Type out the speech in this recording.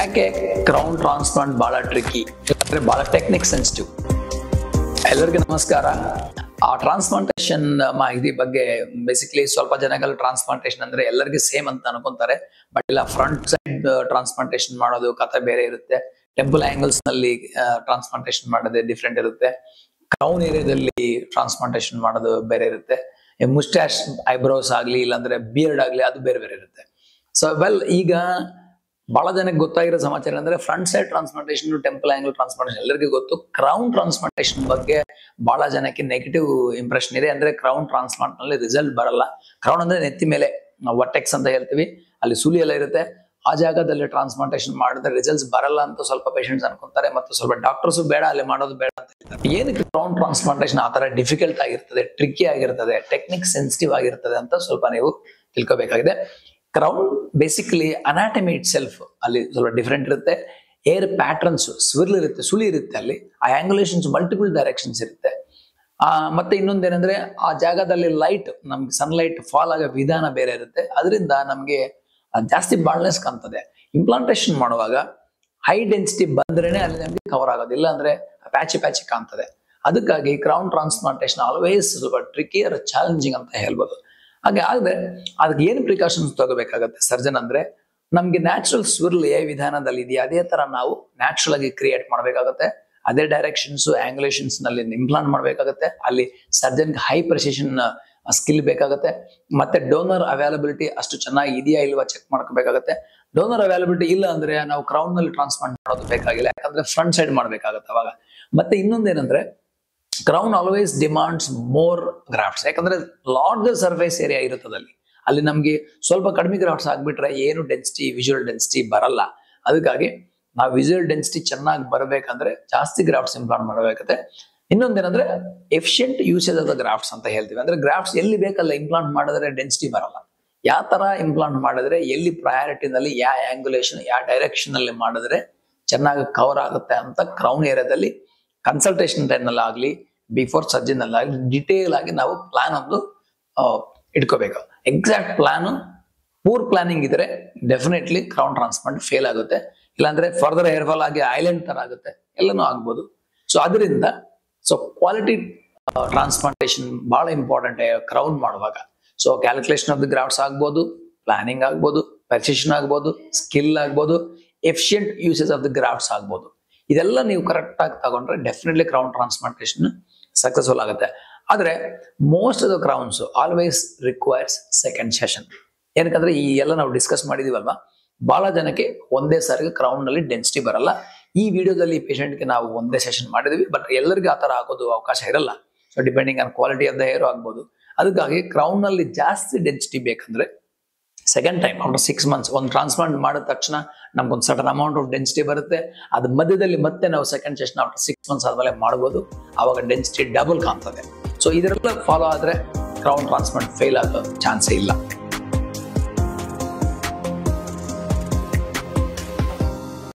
ಯಾಕೆ crown transplant ಬಹಳ tricky, ಅಂದ್ರೆ ಬಹಳ ಟೆಕ್ನಿಕ್ ಸೆನ್ಸಿಟಿವ್. ಎಲ್ಲರಿಗೂ ನಮಸ್ಕಾರ. ಆ ಟ್ರಾನ್ಸ್ಪ್ಲಾಂಟೇಶನ್ ಮಾಹಿತಿ ಬಗ್ಗೆ ಬೇಸಿಕಲಿ ಸ್ವಲ್ಪ ಜನಗಳು ಟ್ರಾನ್ಸ್ಪ್ಲಾಂಟೇಶನ್ ಅಂದ್ರೆ ಎಲ್ಲರಿಗೂ ಸೇಮ್ ಅಂತ ಅನ್ಕೊಂತಾರೆ. ಬಟ್ ಇಲ್ಲ, ಫ್ರಂಟ್ ಸೈಡ್ ಟ್ರಾನ್ಸ್ಪ್ಲಾಂಟೇಶನ್ ಮಾಡೋದು ಕಥೆ ಬೇರೆ ಇರುತ್ತೆ. ಟೆಂಪಲ್ ಆಂಗಲ್ಸ್ ನಲ್ಲಿ ಟ್ರಾನ್ಸ್ಪ್ಲಾಂಟೇಶನ್ ಮಾಡೋದೇ ಡಿಫ್ರೆಂಟ್ ಇರುತ್ತೆ. ಕ್ರೌನ್ ಏರಿಯಾದಲ್ಲಿ ಟ್ರಾನ್ಸ್ಪ್ಲಾಂಟೇಶನ್ ಮಾಡೋದು ಬೇರೆ ಇರುತ್ತೆ. ಮುಸ್ಟ್ಯಾಶ್ ಐಬ್ರೋಸ್ ಆಗ್ಲಿ ಇಲ್ಲಾಂದ್ರೆ ಬಿಯರ್ಡ್ ಆಗ್ಲಿ ಅದು ಬೇರೆ ಬೇರೆ ಇರುತ್ತೆ. ಸೊ ಈಗ ಬಹಳ ಜನಕ್ಕೆ ಗೊತ್ತಾಗಿರೋ ಸಮಾಚಾರ ಅಂದ್ರೆ front side transplantation, temple angle transplantation ಎಲ್ಲರಿಗೂ ಗೊತ್ತು. ಕ್ರೌನ್ ಟ್ರಾನ್ಸ್ಪ್ಲಾಂಟೇಶನ್ ಬಗ್ಗೆ ಬಹಳ ಜನಕ್ಕೆ ನೆಗೆಟಿವ್ ಇಂಪ್ರೆಷನ್ ಇದೆ. ಅಂದ್ರೆ ಕ್ರೌನ್ ಟ್ರಾನ್ಸ್ಪ್ಲಾಂಟ್ ನಲ್ಲಿ ರಿಸಲ್ಟ್ ಬರಲ್ಲ. ಕ್ರೌನ್ ಅಂದ್ರೆ ನೆತ್ತಿ ಮೇಲೆ ವರ್ಟೆಕ್ಸ್ ಅಂತ ಹೇಳ್ತೀವಿ, ಅಲ್ಲಿ ಸುಲಿ ಎಲ್ಲ ಇರುತ್ತೆ. ಆ ಜಾಗದಲ್ಲಿ ಟ್ರಾನ್ಸ್ಪ್ಲಾಂಟೇಶನ್ ಮಾಡಿದ್ರೆ ರಿಸಲ್ಟ್ಸ್ ಬರಲ್ಲ ಅಂತ ಸ್ವಲ್ಪ ಪೇಷಂಟ್ಸ್ ಅನ್ಕೊಂತಾರೆ, ಮತ್ತು ಸ್ವಲ್ಪ ಡಾಕ್ಟರ್ಸ್ ಬೇಡ ಅಲ್ಲಿ ಮಾಡೋದು ಬೇಡ ಅಂತ ಹೇಳ್ತಾರೆ. ಏನಕ್ಕೆ ಕ್ರೌನ್ ಟ್ರಾನ್ಸ್ಪ್ಲಾಂಟೇಶನ್ ಆ ತರ ಡಿಫಿಕಲ್ಟ್ ಆಗಿರ್ತದೆ, ಟ್ರಿಕ್ಕಿ ಆಗಿರ್ತದೆ, ಟೆಕ್ನಿಕ್ ಸೆನ್ಸಿಟಿವ್ ಆಗಿರ್ತದೆ ಅಂತ ಸ್ವಲ್ಪ ನೀವು ತಿಳ್ಕೊಬೇಕಾಗಿದೆ. Crown basically anatomy itself ಅಲ್ಲಿ ಸ್ವಲ್ಪ ಡಿಫ್ರೆಂಟ್ ಇರುತ್ತೆ. ಏರ್ ಪ್ಯಾಟರ್ನ್ಸ್, ಸ್ವಿರ್ಲ್ ಇರುತ್ತೆ, ಸುಳಿ ಇರುತ್ತೆ, ಅಲ್ಲಿ ಆ ಆಂಗುಲೇಷನ್ಸ್ ಮಲ್ಟಿಪಲ್ ಡೈರೆಕ್ಷನ್ಸ್ ಇರುತ್ತೆ. ಮತ್ತೆ ಇನ್ನೊಂದೇನಂದ್ರೆ ಆ ಜಾಗದಲ್ಲಿ ಲೈಟ್, ನಮ್ಗೆ ಸನ್ಲೈಟ್ ಫಾಲ್ ಆಗೋ ವಿಧಾನ ಬೇರೆ ಇರುತ್ತೆ. ಅದರಿಂದ ನಮ್ಗೆ ಜಾಸ್ತಿ ಬಾಳ್ನೆಸ್ ಕಾಣ್ತದೆ. ಇಂಪ್ಲಾಂಟೇಶನ್ ಮಾಡುವಾಗ ಹೈ ಡೆನ್ಸಿಟಿ ಬಂದ್ರೇನೆ ಅಲ್ಲಿ ನಮ್ಗೆ ಕವರ್ ಆಗೋದು, ಇಲ್ಲ ಅಂದ್ರೆ ಪ್ಯಾಚಿ ಕಾಣ್ತದೆ. ಅದಕ್ಕಾಗಿ ಕ್ರೌನ್ ಟ್ರಾನ್ಸ್ಪ್ಲಾಂಟೇಶನ್ ಆಲ್ವೇಸ್ ಸ್ವಲ್ಪ ಟ್ರಿಕಿ ಆರ್ ಚಾಲೆಂಜಿಂಗ್ ಅಂತ ಹೇಳ್ಬೋದು. ಹಾಗೆ ಆದ್ರೆ ಅದಕ್ಕೆ ಏನು ಪ್ರಿಕಾಷನ್ಸ್ ತಗೋಬೇಕಾಗತ್ತೆ ಸರ್ಜನ್ ಅಂದ್ರೆ, ನಮ್ಗೆ ನ್ಯಾಚುರಲ್ ಸ್ವಿರ್ಲ್ ಯಾವ ವಿಧಾನದಲ್ಲಿ ಇದೆಯಾ ಅದೇ ತರ ನಾವು ನ್ಯಾಚುರಲ್ ಆಗಿ ಕ್ರಿಯೇಟ್ ಮಾಡ್ಬೇಕಾಗತ್ತೆ. ಅದೇ ಡೈರೆಕ್ಷನ್ಸ್ ಆಂಗುಲೇಷನ್ಸ್ ನಲ್ಲಿ ಇಂಪ್ಲಾಂಟ್ ಮಾಡ್ಬೇಕಾಗತ್ತೆ. ಅಲ್ಲಿ ಸರ್ಜನ್ಗೆ ಹೈ ಪ್ರೆಸಿಷನ್ ಸ್ಕಿಲ್ ಬೇಕಾಗತ್ತೆ. ಮತ್ತೆ ಡೋನರ್ ಅವೈಲಬಿಲಿಟಿ ಅಷ್ಟು ಚೆನ್ನಾಗಿ ಇದೆಯಾ ಇಲ್ವಾ ಚೆಕ್ ಮಾಡ್ಕೋಬೇಕಾಗತ್ತೆ. ಡೋನರ್ ಅವೈಲಬಿಲಿಟಿ ಇಲ್ಲ ಅಂದ್ರೆ ನಾವು ಕ್ರೌನ್ ನಲ್ಲಿ ಟ್ರಾನ್ಸ್ಪ್ಲಾಂಟ್ ಮಾಡೋದು ಬೇಕಾಗಿಲ್ಲ, ಯಾಕಂದ್ರೆ ಫ್ರಂಟ್ ಸೈಡ್ ಮಾಡ್ಬೇಕಾಗತ್ತೆ ಅವಾಗ. ಮತ್ತೆ ಇನ್ನೊಂದೇನಂದ್ರೆ crown always demands more grafts, ಯಾಕಂದ್ರೆ ಲಾರ್ಜರ್ ಸರ್ಫೇಸ್ ಏರಿಯಾ ಇರುತ್ತದೆ ಅಲ್ಲಿ ನಮ್ಗೆ ಸ್ವಲ್ಪ ಕಡಿಮೆ ಗ್ರಾಫ್ಟ್ಸ್ ಆಗ್ಬಿಟ್ರೆ ಏನು ಡೆನ್ಸಿಟಿ, ವಿಜುವಲ್ ಡೆನ್ಸಿಟಿ ಬರಲ್ಲ. ಅದಕ್ಕಾಗಿ ನಾವು ವಿಜುವಲ್ ಡೆನ್ಸಿಟಿ ಚೆನ್ನಾಗಿ ಬರಬೇಕಂದ್ರೆ ಜಾಸ್ತಿ ಗ್ರಾಫ್ಟ್ಸ್ ಇಂಪ್ಲಾಂಟ್ ಮಾಡಬೇಕತ್ತೆ. ಇನ್ನೊಂದೇನಂದ್ರೆ efficient usage of the grafts ಅಂತ ಹೇಳ್ತೀವಿ. ಅಂದ್ರೆ ಗ್ರಾಫ್ಟ್ಸ್ ಎಲ್ಲಿ ಬೇಕಲ್ಲ ಇಂಪ್ಲಾಂಟ್ ಮಾಡಿದ್ರೆ ಡೆನ್ಸಿಟಿ ಬರಲ್ಲ. ಯಾವ ತರ ಇಂಪ್ಲಾಂಟ್ ಮಾಡಿದ್ರೆ, ಎಲ್ಲಿ ಪ್ರಯಾರಿಟಿನಲ್ಲಿ, ಯಾವ ಆಂಗುಲೇಷನ್, ಯಾವ ಡೈರೆಕ್ಷನ್ ಅಲ್ಲಿ ಮಾಡಿದ್ರೆ ಚೆನ್ನಾಗಿ ಕವರ್ ಆಗುತ್ತೆ ಅಂತ ಕ್ರೌನ್ ಏರಿಯಾದಲ್ಲಿ ಕನ್ಸಲ್ಟೇಷನ್ ಟೈಮ್ ನಲ್ಲಿ ಆಗ್ಲಿ, ಬಿಫೋರ್ ಸರ್ಜನ್ ಅಲ್ಲಿ ಆಗ್ಲಿ ಡಿಟೇಲ್ ಆಗಿ ನಾವು ಪ್ಲಾನ್ ಒಂದು ಇಟ್ಕೋಬೇಕು. ಎಕ್ಸಾಕ್ಟ್ ಪ್ಲಾನ್ ಪೂರ್ ಪ್ಲಾನಿಂಗ್ ಇದ್ರೆ ಡೆಫಿನೆಟ್ಲಿ ಕ್ರೌನ್ ಟ್ರಾನ್ಸ್ಪ್ಲಾಂಟ್ ಫೇಲ್ ಆಗುತ್ತೆ. ಇಲ್ಲಾಂದ್ರೆ ಫರ್ದರ್ ಹೇರ್ ಫಾಲ್ ಆಗಿ ಐಲ್ಯಾಂಡ್ ತರ ಆಗುತ್ತೆ, ಎಲ್ಲನೂ ಆಗ್ಬೋದು. ಸೊ ಅದರಿಂದ ಕ್ವಾಲಿಟಿ ಟ್ರಾನ್ಸ್ಪ್ಲಾಂಟೇಶನ್ ಬಹಳ ಇಂಪಾರ್ಟೆಂಟ್ ಕ್ರೌನ್ ಮಾಡುವಾಗ. So calculation of the grafts ಆಗ್ಬೋದು, ಪ್ಲಾನಿಂಗ್ ಆಗ್ಬೋದು, ಪ್ರೆಸಿಷನ್ ಆಗ್ಬೋದು, ಸ್ಕಿಲ್ ಆಗ್ಬೋದು, efficient usage of the grafts ಆಗ್ಬೋದು. ಇದೆಲ್ಲ ನೀವು ಕರೆಕ್ಟ್ ಆಗಿ ತಗೊಂಡ್ರೆ ಡೆಫಿನೆಟ್ಲಿ ಕ್ರೌನ್ ಟ್ರಾನ್ಸ್ಪ್ಲಾಂಟೇಶನ್ ಸಕ್ಸಸ್ಫುಲ್ ಆಗುತ್ತೆ. ಆದ್ರೆ most of the crowns always requires second session. ಏನಕ್ಕಂದ್ರೆ ಈ ಎಲ್ಲ ನಾವು ಡಿಸ್ಕಸ್ ಮಾಡಿದೀವಲ್ವಾ, ಬಹಳ ಜನಕ್ಕೆ ಒಂದೇ ಸಾರಿಗೆ ಕ್ರೌನ್ ನಲ್ಲಿ ಡೆನ್ಸಿಟಿ ಬರಲ್ಲ. ಈ ವಿಡಿಯೋದಲ್ಲಿ ಪೇಷಂಟ್ಗೆ ನಾವು ಒಂದೇ ಸೆಷನ್ ಮಾಡಿದ್ವಿ, ಬಟ್ ಎಲ್ಲರಿಗೂ ಆ ತರ ಆಗೋದು ಅವಕಾಶ ಇರಲ್ಲ. So depending on quality of the hair ಆಗ್ಬೋದು. ಅದಕ್ಕಾಗಿ ಕ್ರೌನ್ ನಲ್ಲಿ ಜಾಸ್ತಿ ಡೆನ್ಸಿಟಿ ಬೇಕಂದ್ರೆ ಸೆಕೆಂಡ್ ಟೈಮ್ ಆಫ್ಟರ್ 6 months ಒಂದು ಟ್ರಾನ್ಸ್ಪ್ಲಾಂಟ್ ಮಾಡಿದ ತಕ್ಷಣ ನಮ್ಗೊಂದು ಸರ್ಟನ್ ಅಮೌಂಟ್ ಆಫ್ ಡೆನ್ಸಿಟಿ ಬರುತ್ತೆ. ಅದ್ರ ಮಧ್ಯದಲ್ಲಿ ಮತ್ತೆ ನಾವು ಸೆಕೆಂಡ್ ಸೆಷನ್ ಆಫ್ಟರ್ 6 months ಆದ್ಮೇಲೆ ಮಾಡ್ಬೋದು. ಅವಾಗ ಡೆನ್ಸಿಟಿ ಡಬಲ್ ಕಾಣ್ತದೆ. ಸೊ ಇದರೆಲ್ಲ ಫಾಲೋ ಆದ್ರೆ ಕ್ರೌನ್ ಟ್ರಾನ್ಸ್ಪ್ಲಾಂಟ್ ಫೇಲ್ ಆಗೋ ಚಾನ್ಸೇ ಇಲ್ಲ.